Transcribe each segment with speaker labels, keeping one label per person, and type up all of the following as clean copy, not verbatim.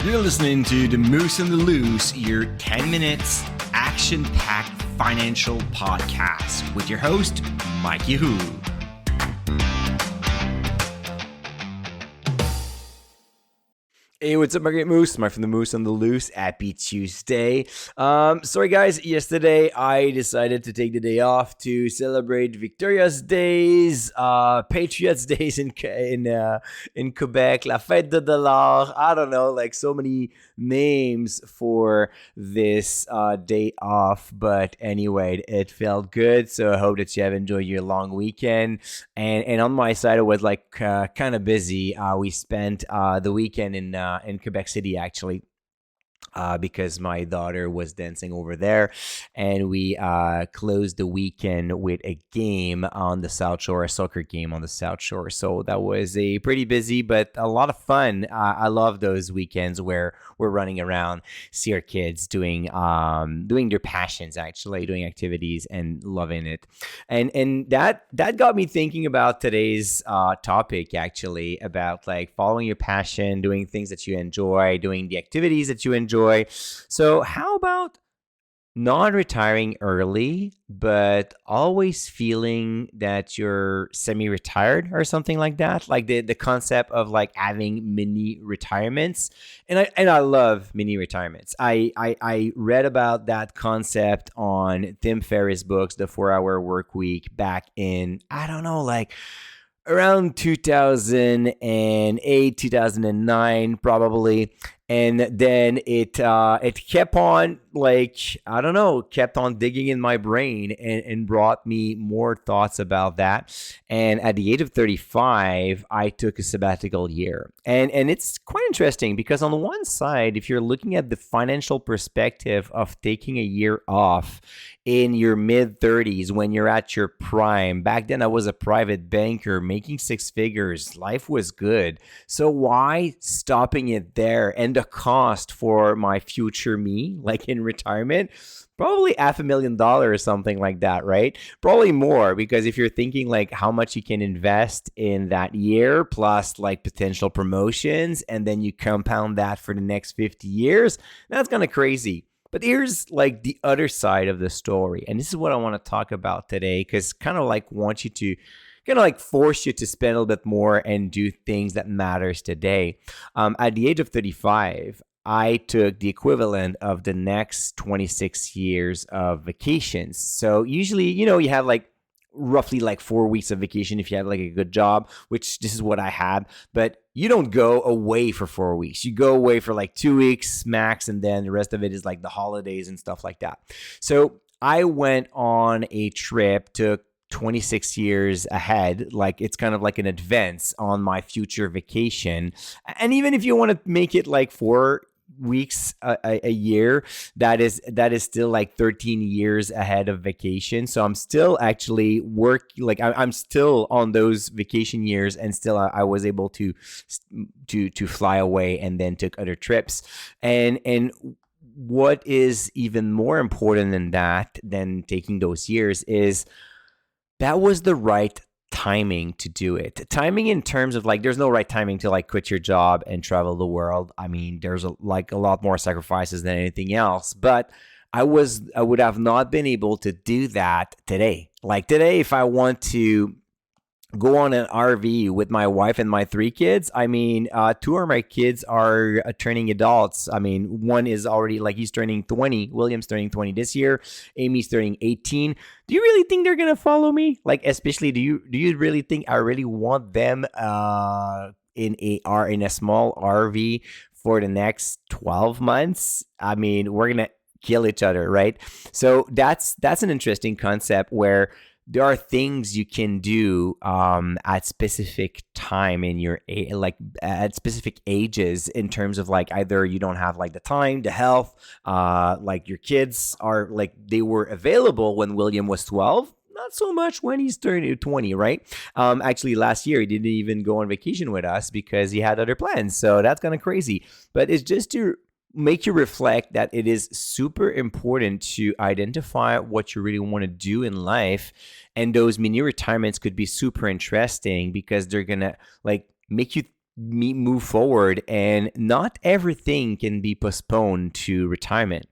Speaker 1: You're listening to The Moose and the Loose, your 10 minutes action-packed financial podcast with your host, Mikey Hu. Hey, what's up, my great Moose? Mike from The Moose on the Loose. Happy Tuesday. Sorry, guys. Yesterday, I decided to take the day off to celebrate Victoria's Days, Patriots Days in Quebec, La Fête de Dollars. I don't know, like so many names for this day off. But anyway, it felt good. So I hope that you have enjoyed your long weekend. And on my side, it was like kind of busy. We spent the weekend in Quebec City, actually, because my daughter was dancing over there, and we closed the weekend with a game on the South Shore, a soccer game on the South Shore. So that was a pretty busy, but a lot of fun. I love those weekends where we're running around, see our kids doing their passions, actually doing activities and loving it. And that got me thinking about today's topic, actually, about like following your passion, doing things that you enjoy, doing the activities that you enjoy. So how about not retiring early, but always feeling that you're semi-retired or something like that? Like the concept of like having mini retirements. And I love mini retirements. I read about that concept on Tim Ferriss' books, The 4-Hour Work Week, back in, I don't know, like around 2008, 2009, probably. And then it kept on, like, I don't know, kept on digging in my brain and brought me more thoughts about that. And at the age of 35, I took a sabbatical year. And it's quite interesting because on the one side, if you're looking at the financial perspective of taking a year off in your mid-30s when you're at your prime, back then I was a private banker making six figures. Life was good. So why stopping it there? And the cost for my future me, like in retirement, probably $500,000 or something like that, right? Probably more, because if you're thinking like how much you can invest in that year plus like potential promotions, and then you compound that for the next 50 years, that's kind of crazy. But here's like the other side of the story. And this is what I want to talk about today, because kind of like want you to kind of like force you to spend a little bit more and do things that matters today. At the age of 35, I took the equivalent of the next 26 years of vacations. So usually, you have like roughly like 4 weeks of vacation if you have like a good job, which this is what I had. But you don't go away for 4 weeks. You go away for like 2 weeks max, and then the rest of it is like the holidays and stuff like that. So I went on a trip, took 26 years ahead, like it's kind of like an advance on my future vacation. And even if you want to make it like 4 weeks a year, that is still like 13 years ahead of vacation. So I'm still actually I'm still on those vacation years, and still I was able to fly away and then took other trips. And what is even more important than that, than taking those years, is that was the right timing to do it. Timing in terms of like, there's no right timing to like quit your job and travel the world. I mean, there's a lot more sacrifices than anything else, but I would have not been able to do that today. Like today, if I want to go on an RV with my wife and my 3 kids. I mean, 2 of my kids are turning adults. I mean, one is already like, he's turning 20. William's turning 20 this year. Amy's turning 18. Do you really think they're gonna follow me? Like, especially, do you really think I really want them in a small RV for the next 12 months? I mean, we're gonna kill each other, right? So that's an interesting concept where there are things you can do at specific time in your like at specific ages, in terms of like either you don't have like the time, the health, like your kids are like, they were available when William was 12. Not so much when he's turning 20, right? Actually, last year he didn't even go on vacation with us because he had other plans. So that's kind of crazy. But it's just to make you reflect that it is super important to identify what you really want to do in life. And those mini retirements could be super interesting because they're going to like make you move forward, and not everything can be postponed to retirement.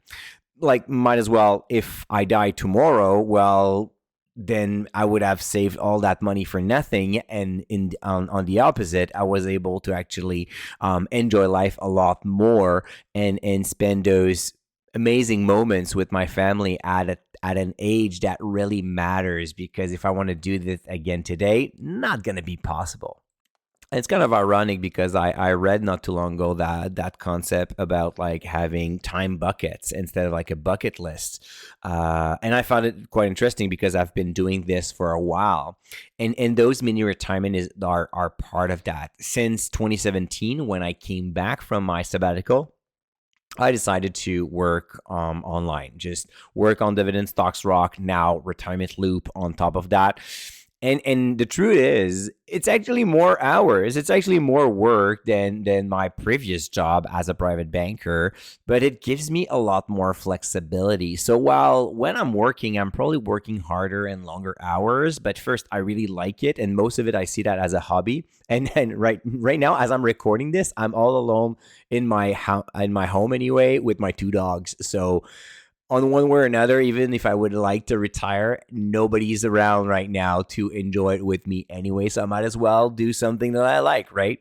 Speaker 1: Like, might as well, if I die tomorrow, well, then I would have saved all that money for nothing. And on the opposite, I was able to actually enjoy life a lot more, and spend those amazing moments with my family at an age that really matters. Because if I want to do this again today, not gonna be possible. It's kind of ironic because I read not too long ago that concept about like having time buckets instead of like a bucket list, and I found it quite interesting because I've been doing this for a while, and those mini retirement are part of that. Since 2017, when I came back from my sabbatical, I decided to work online, just work on dividend stocks rock, now retirement loop on top of that. And the truth is, it's actually more hours. It's actually more work than my previous job as a private banker, but it gives me a lot more flexibility. So while when I'm working, I'm probably working harder and longer hours, but first I really like it, and most of it I see that as a hobby. And then right now, as I'm recording this, I'm all alone in my home anyway with my two dogs. So on one way or another, even if I would like to retire, nobody's around right now to enjoy it with me anyway. So I might as well do something that I like, right?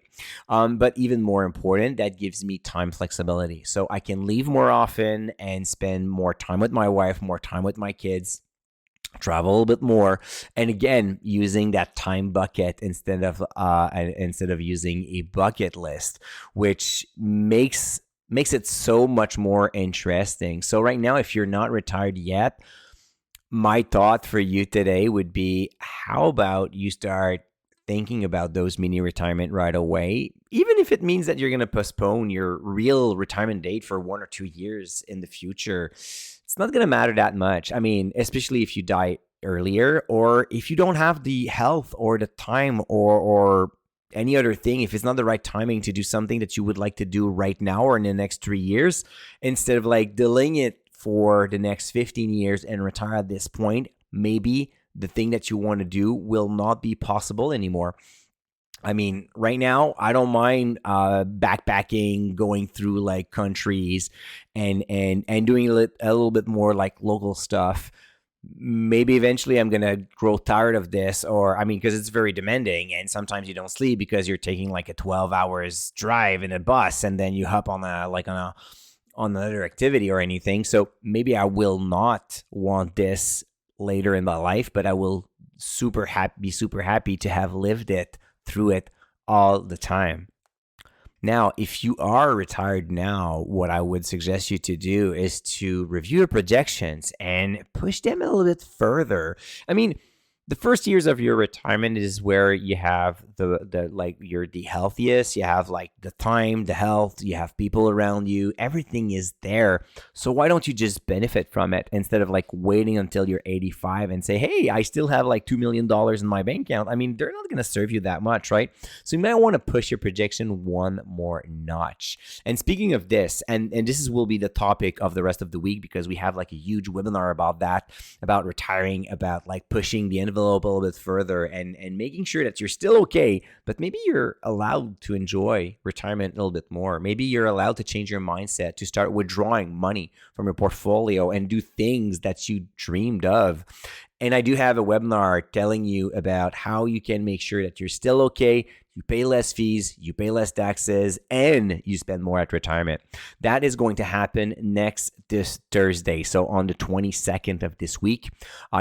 Speaker 1: But even more important, that gives me time flexibility. So I can leave more often and spend more time with my wife, more time with my kids, travel a little bit more, and again, using that time bucket instead of using a bucket list, which makes it so much more interesting. So right now, if you're not retired yet, my thought for you today would be, how about you start thinking about those mini retirement right away, even if it means that you're going to postpone your real retirement date for 1 or 2 years in the future. It's not going to matter that much. I mean, especially if you die earlier, or if you don't have the health or the time, or any other thing, if it's not the right timing to do something that you would like to do right now or in the next 3 years, instead of like delaying it for the next 15 years and retire at this point, maybe the thing that you want to do will not be possible anymore. I mean, right now, I don't mind backpacking, going through like countries, and doing a little bit more like local stuff. Maybe eventually I'm gonna grow tired of this, or I mean, because it's very demanding, and sometimes you don't sleep because you're taking like a 12 hours drive in a bus, and then you hop on on another activity or anything. So maybe I will not want this later in my life, but I will be super happy to have lived it through it all the time. Now, if you are retired now, what I would suggest you to do is to review your projections and push them a little bit further. I mean, the first years of your retirement is where you have the like you're the healthiest, you have like the time, the health, you have people around you, everything is there. So why don't you just benefit from it instead of like waiting until you're 85 and say, hey, I still have like $2 million in my bank account? I mean, they're not going to serve you that much, right? So you might want to push your projection one more notch. And speaking of this, and will be the topic of the rest of the week, because we have like a huge webinar about that, about retiring, about like pushing the envelope a little bit further, and making sure that you're still okay, but maybe you're allowed to enjoy retirement a little bit more. Maybe you're allowed to change your mindset, to start withdrawing money from your portfolio and do things that you dreamed of. And I do have a webinar telling you about how you can make sure that you're still okay, you pay less fees, you pay less taxes, and you spend more at retirement. That is going to happen this Thursday, so on the 22nd of this week.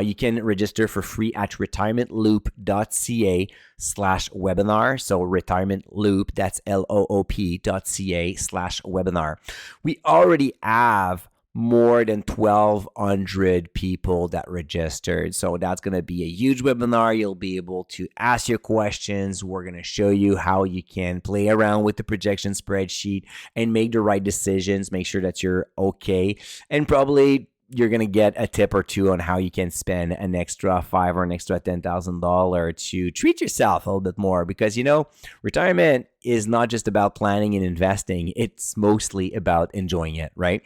Speaker 1: You can register for free at retirementloop.ca/webinar. So retirementloop, that's LOOP.ca/webinar. We already have more than 1,200 people that registered. So that's going to be a huge webinar. You'll be able to ask your questions. We're going to show you how you can play around with the projection spreadsheet and make the right decisions. Make sure that you're okay. And probably you're going to get a tip or two on how you can spend an extra $5,000 or an extra $10,000 to treat yourself a little bit more, because, you know, retirement is not just about planning and investing. It's mostly about enjoying it, right?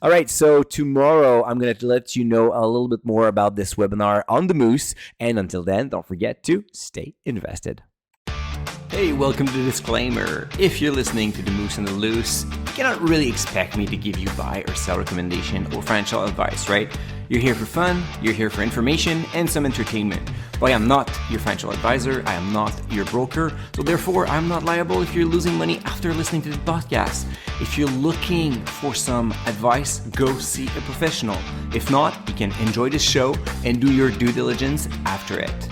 Speaker 1: All right. So tomorrow I'm going to let you know a little bit more about this webinar on the Moose. And until then, don't forget to stay invested. Hey, welcome to the disclaimer. If you're listening to The Moose and the Loose, you cannot really expect me to give you buy or sell recommendation or financial advice, right? You're here for fun, you're here for information and some entertainment. But I am not your financial advisor, I am not your broker, so therefore I'm not liable if you're losing money after listening to the podcast. If you're looking for some advice, go see a professional. If not, you can enjoy the show and do your due diligence after it.